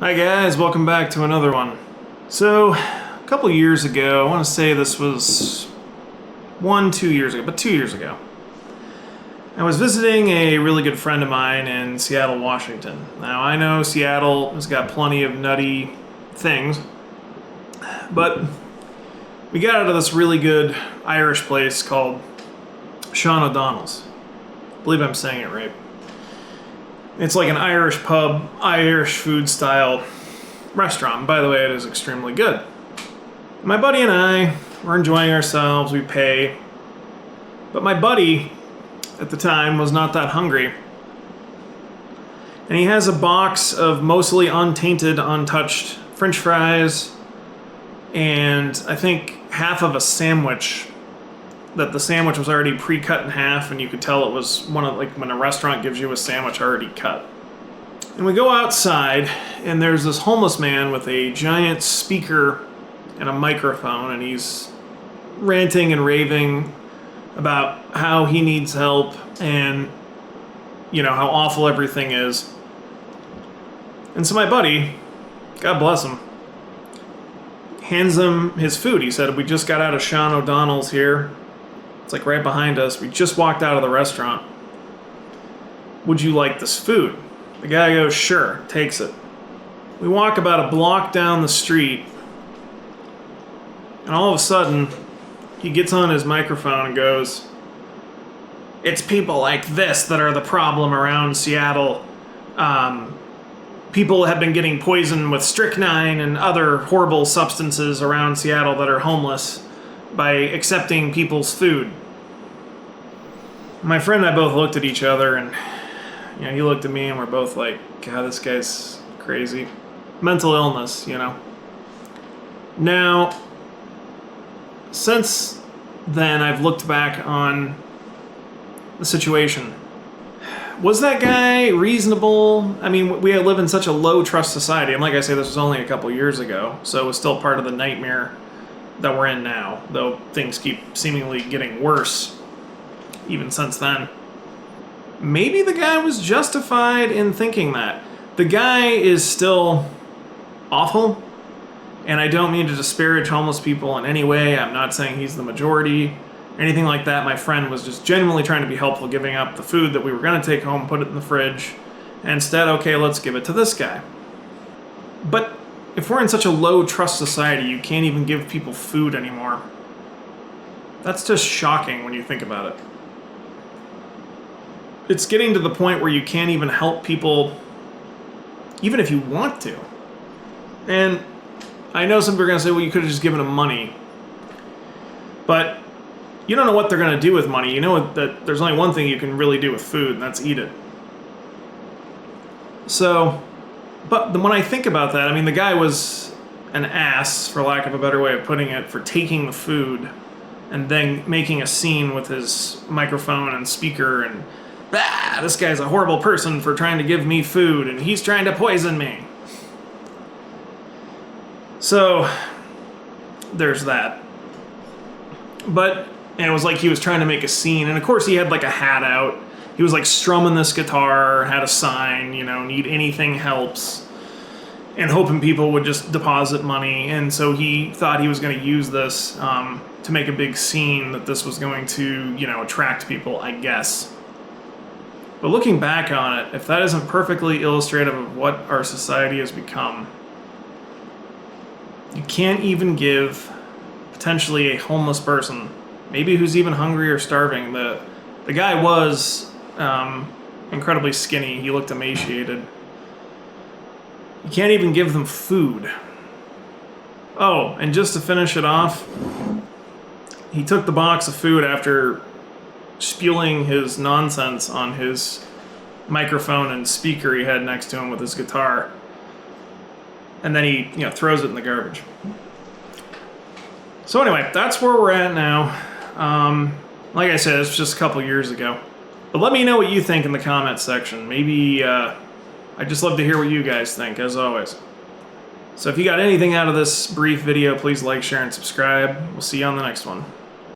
Hi guys, welcome back to another one. So, a couple years ago, I want to say this was 2 years ago, but 2 years ago, I was visiting a really good friend of mine in Seattle, Washington. Now, I know Seattle has got plenty of nutty things, but we got out of this really good Irish place called Sean O'Donnell's. I believe I'm saying it right. It's like an Irish pub, Irish food style restaurant. By the way, it is extremely good. My buddy and I were enjoying ourselves, we pay. But my buddy at the time was not that hungry. And he has a box of mostly untainted, untouched French fries and I think half of a sandwich. That the sandwich was already pre-cut in half, and you could tell it was one of, like, when a restaurant gives you a sandwich already cut. And we go outside, and there's this homeless man with a giant speaker and a microphone, and he's ranting and raving about how he needs help and, you know, how awful everything is. And so my buddy, God bless him, hands him his food. He said, "We just got out of Sean O'Donnell's here. It's like right behind us. We just walked out of the restaurant. Would you like this food?" The guy goes, "Sure," takes it. We walk about a block down the street, and all of a sudden, he gets on his microphone and goes, "It's people like this that are the problem around Seattle. People have been getting poisoned with strychnine and other horrible substances around Seattle that are homeless by accepting people's food." My friend and I both looked at each other, and you know, he looked at me, and we're both like, "God, this guy's crazy." Mental illness, you know. Now, since then, I've looked back on the situation. Was that guy reasonable? I mean, we live in such a low trust society, and like I say, this was only a couple years ago, so it was still part of the nightmare that we're in now, though things keep seemingly getting worse even since then. Maybe the guy was justified in thinking that. The guy is still awful, and I don't mean to disparage homeless people in any way. I'm not saying he's the majority, anything like that. My friend was just genuinely trying to be helpful, giving up the food that we were going to take home, put it in the fridge, and instead, okay, let's give it to this guy. But if we're in such a low trust society, you can't even give people food anymore. That's just shocking when you think about it. It's getting to the point where you can't even help people, even if you want to. And I know some people are going to say, well, you could have just given them money. But you don't know what they're going to do with money. You know that there's only one thing you can really do with food, and that's eat it. So, but when I think about that, I mean, the guy was an ass, for lack of a better way of putting it, for taking the food and then making a scene with his microphone and speaker and, this guy's a horrible person for trying to give me food and he's trying to poison me. So, there's that. But, and it was like he was trying to make a scene, and of course he had like a hat out. He was like strumming this guitar, had a sign, you know, need anything helps, and hoping people would just deposit money. And so he thought he was going to use this to make a big scene, that this was going to, you know, attract people, I guess. But looking back on it, if that isn't perfectly illustrative of what our society has become, you can't even give potentially a homeless person, maybe who's even hungry or starving. The guy was incredibly skinny. He looked emaciated. You can't even give them food. Oh, and just to finish it off, he took the box of food after spewing his nonsense on his microphone and speaker he had next to him with his guitar. And then he, you know, throws it in the garbage. So anyway, that's where we're at now. Like I said, it's just a couple years ago. But let me know what you think in the comments section. Maybe, I'd just love to hear what you guys think, as always. So if you got anything out of this brief video, please like, share, and subscribe. We'll see you on the next one.